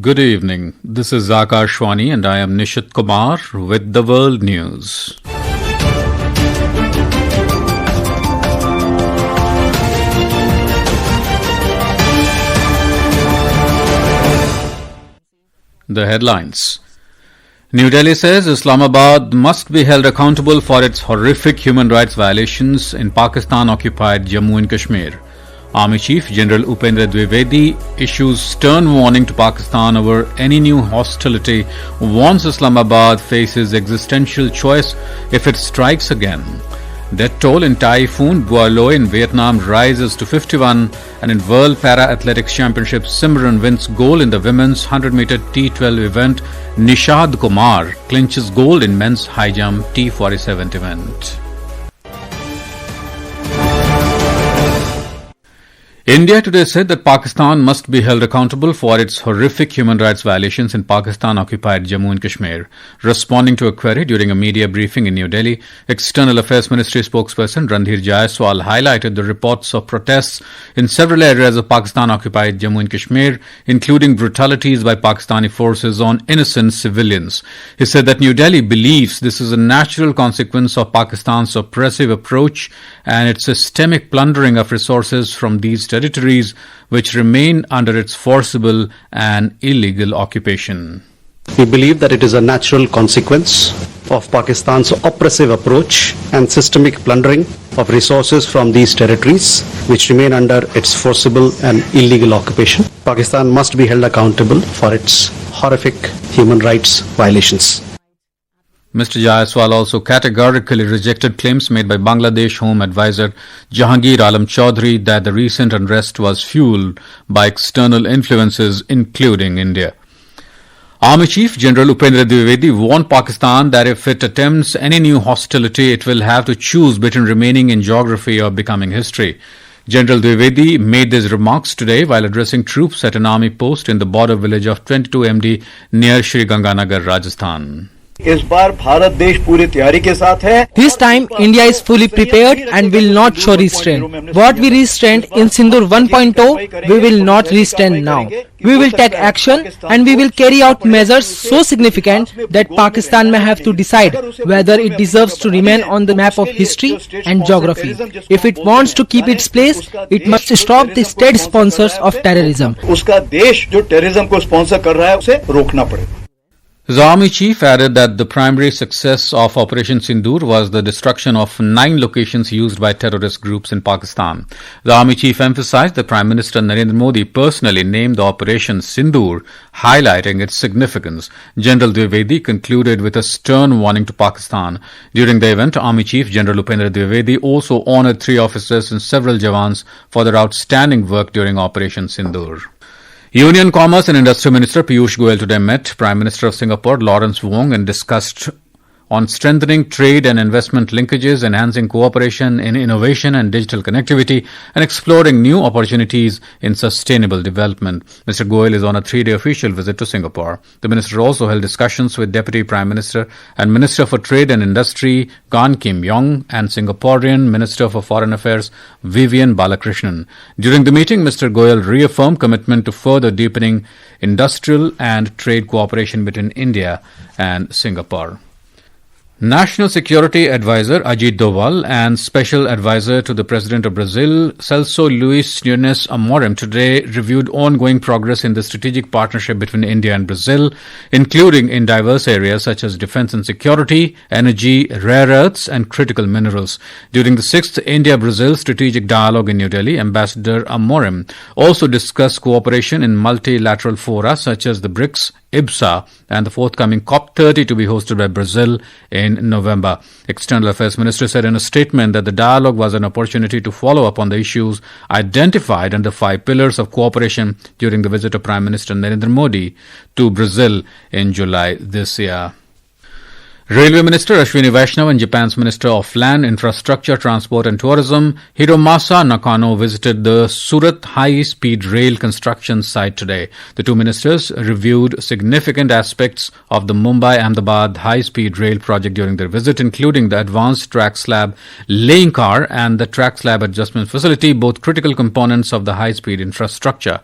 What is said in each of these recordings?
Good evening. This is Akashwani and I am Nishad Kumar with the World News. The headlines. New Delhi says Islamabad must be held accountable for its horrific human rights violations in Pakistan-occupied Jammu and Kashmir. Army Chief General Upendra Dwivedi issues stern warning to Pakistan over any new hostility, warns Islamabad faces existential choice if it strikes again. Death toll in Typhoon Bualoi in Vietnam rises to 51, and in World Para-Athletics Championships, Simran wins gold in the women's 100-meter T12 event. Nishad Kumar clinches gold in men's high jump T47 event. India today said that Pakistan must be held accountable for its horrific human rights violations in Pakistan-occupied Jammu and Kashmir. Responding to a query during a media briefing in New Delhi, External Affairs Ministry spokesperson Randhir Jaiswal highlighted the reports of protests in several areas of Pakistan-occupied Jammu and Kashmir, including brutalities by Pakistani forces on innocent civilians. He said that New Delhi believes this is a natural consequence of Pakistan's oppressive approach and its systemic plundering of resources from these territories which remain under its forcible and illegal occupation. We believe that it is a natural consequence of Pakistan's oppressive approach and systemic plundering of resources from these territories which remain under its forcible and illegal occupation. Pakistan must be held accountable for its horrific human rights violations. Mr. Jaiswal also categorically rejected claims made by Bangladesh Home Advisor Jahangir Alam Chaudhry that the recent unrest was fueled by external influences, including India. Army Chief General Upendra Dwivedi warned Pakistan that if it attempts any new hostility, it will have to choose between remaining in geography or becoming history. General Dwivedi made these remarks today while addressing troops at an army post in the border village of 22 MD near Sri Ganganagar, Rajasthan. This time, India is fully prepared and will not show restraint. What we restrained in Sindoor 1.0, we will not restrain now. We will take action and we will carry out measures so significant that Pakistan may have to decide whether it deserves to remain on the map of history and geography. If it wants to keep its place, it must stop the state sponsors of terrorism. His army chief added that the primary success of Operation Sindoor was the destruction of 9 locations used by terrorist groups in Pakistan. The army chief emphasized that Prime Minister Narendra Modi personally named the Operation Sindoor, highlighting its significance. General Dwivedi concluded with a stern warning to Pakistan. During the event, Army Chief General Upendra Dwivedi also honored 3 officers and several Jawans for their outstanding work during Operation Sindoor. Union Commerce and Industry Minister Piyush Goyal today met Prime Minister of Singapore Lawrence Wong and discussed on strengthening trade and investment linkages, enhancing cooperation in innovation and digital connectivity, and exploring new opportunities in sustainable development. Mr. Goyal is on a 3-day official visit to Singapore. The minister also held discussions with Deputy Prime Minister and Minister for Trade and Industry Gan Kim Yong and Singaporean Minister for Foreign Affairs Vivian Balakrishnan. During the meeting, Mr. Goyal reaffirmed commitment to further deepening industrial and trade cooperation between India and Singapore. National Security Advisor Ajit Doval and Special Advisor to the President of Brazil, Celso Luis Nunes Amorim, today reviewed ongoing progress in the strategic partnership between India and Brazil, including in diverse areas such as defense and security, energy, rare earths, and critical minerals. During the 6th India-Brazil Strategic Dialogue in New Delhi, Ambassador Amorim also discussed cooperation in multilateral fora such as the BRICS, IBSA, and the forthcoming COP30 to be hosted by Brazil in November. External Affairs Minister said in a statement that the dialogue was an opportunity to follow up on the issues identified under 5 pillars of cooperation during the visit of Prime Minister Narendra Modi to Brazil in July this year. Railway Minister Ashwini Vaishnav and Japan's Minister of Land, Infrastructure, Transport and Tourism Hiromasa Nakano visited the Surat high-speed rail construction site today. The two ministers reviewed significant aspects of the Mumbai-Ahmedabad high-speed rail project during their visit, including the advanced track slab laying car and the track slab adjustment facility, both critical components of the high-speed infrastructure.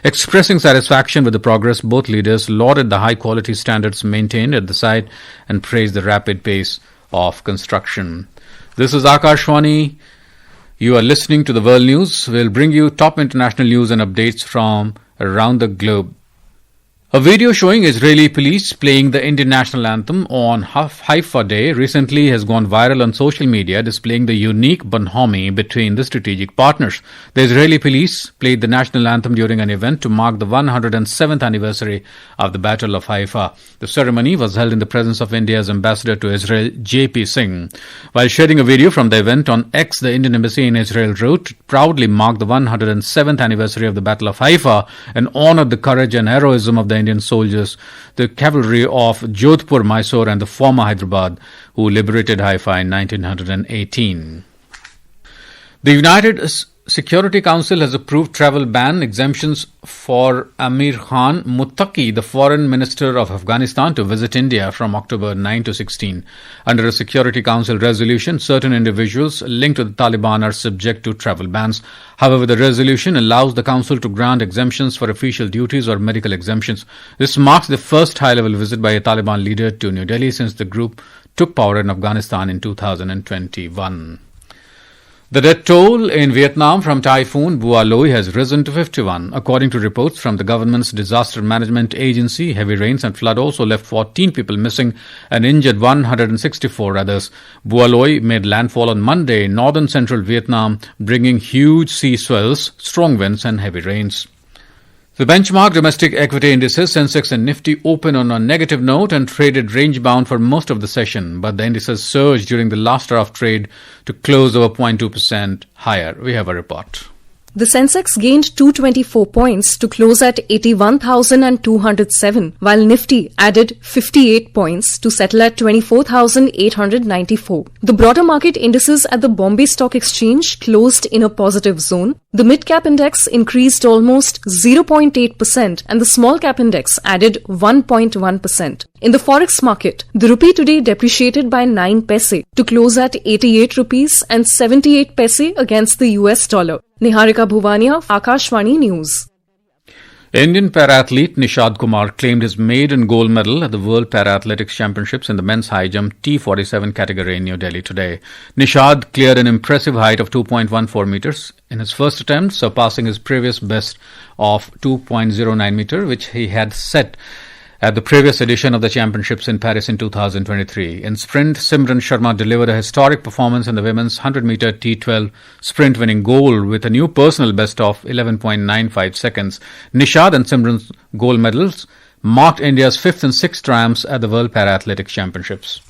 Expressing satisfaction with the progress, both leaders lauded the high-quality standards maintained at the site and praised the rapid pace of construction. This is Akashwani. You are listening to the World News. We'll bring you top international news and updates from around the globe. A video showing Israeli police playing the Indian national anthem on Haifa Day recently has gone viral on social media, displaying the unique bonhomie between the strategic partners. The Israeli police played the national anthem during an event to mark the 107th anniversary of the Battle of Haifa. The ceremony was held in the presence of India's ambassador to Israel, J.P. Singh. While sharing a video from the event on X, the Indian embassy in Israel wrote, "Proudly marked the 107th anniversary of the Battle of Haifa and honored the courage and heroism of the Indian soldiers, the cavalry of Jodhpur, Mysore and the former Hyderabad, who liberated Haifa in 1918. The United Security Council has approved travel ban exemptions for Amir Khan Muttaqi, the foreign minister of Afghanistan, to visit India from October 9 to 16. Under a Security Council resolution, certain individuals linked to the Taliban are subject to travel bans. However, the resolution allows the Council to grant exemptions for official duties or medical exemptions. This marks the first high-level visit by a Taliban leader to New Delhi since the group took power in Afghanistan in 2021. The death toll in Vietnam from Typhoon Bualoi has risen to 51. According to reports from the government's disaster management agency, heavy rains and flood also left 14 people missing and injured 164 others. Bualoi made landfall on Monday in northern central Vietnam, bringing huge sea swells, strong winds and heavy rains. The benchmark domestic equity indices, Sensex and Nifty, opened on a negative note and traded range-bound for most of the session, but the indices surged during the last hour of trade to close over 0.2% higher. We have a report. The Sensex gained 224 points to close at 81,207, while Nifty added 58 points to settle at 24,894. The broader market indices at the Bombay Stock Exchange closed in a positive zone. The mid-cap index increased almost 0.8% and the small-cap index added 1.1%. In the forex market, the rupee today depreciated by 9 paise to close at 88 rupees and 78 paise against the US dollar. Niharika Bhuvania, Akashwani News. Indian para-athlete Nishad Kumar claimed his maiden gold medal at the World Para-Athletics Championships in the men's high jump T47 category in New Delhi today. Nishad cleared an impressive height of 2.14 meters in his first attempt, surpassing his previous best of 2.09 meter, which he had set at the previous edition of the championships in Paris in 2023. In sprint, Simran Sharma delivered a historic performance in the women's 100-meter T12 sprint, winning gold with a new personal best of 11.95 seconds. Nishad and Simran's gold medals marked India's 5th and 6th triumphs at the World Para-Athletics Championships.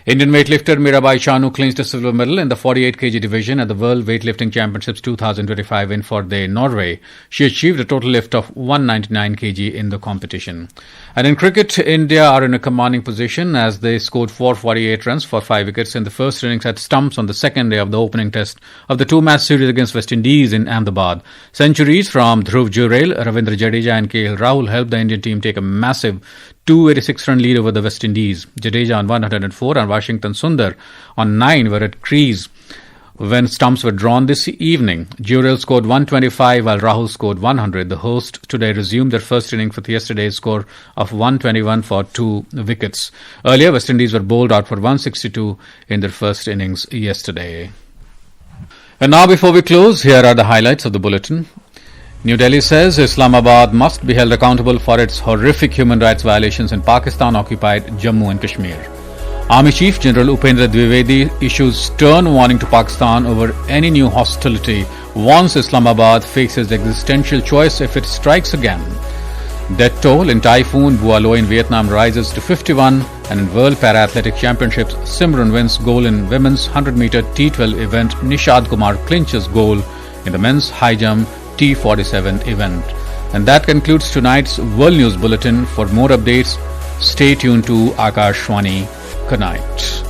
Indian weightlifter Mirabai Chanu clinched a silver medal in the 48 kg division at the World Weightlifting Championships 2025 in Førde, Norway. She achieved a total lift of 199 kg in the competition. And in cricket, India are in a commanding position as they scored 448 runs for 5 wickets in the first innings at stumps on the second day of the opening test of the two-match series against West Indies in Ahmedabad. Centuries from Dhruv Jurel, Ravindra Jadeja and KL Rahul helped the Indian team take a massive 286-run lead over the West Indies. Jadeja on 104 and Washington Sundar on 9 were at crease when stumps were drawn this evening. Jurel scored 125 while Rahul scored 100. The hosts today resumed their first innings with yesterday's score of 121 for 2 wickets. Earlier, West Indies were bowled out for 162 in their first innings yesterday. And now, before we close, here are the highlights of the bulletin. New Delhi says Islamabad must be held accountable for its horrific human rights violations in Pakistan-occupied Jammu and Kashmir. Army Chief General Upendra Dwivedi issues stern warning to Pakistan over any new hostility, warns Islamabad faces existential choice if it strikes again. Death toll in Typhoon Bualoi in Vietnam rises to 51, and in World Para-Athletic Championships, Simran wins gold in women's 100-meter T12 event. Nishad Kumar clinches gold in the men's high jump T47 event. And that concludes tonight's World News Bulletin. For more updates, stay tuned to Akashwani, Good night.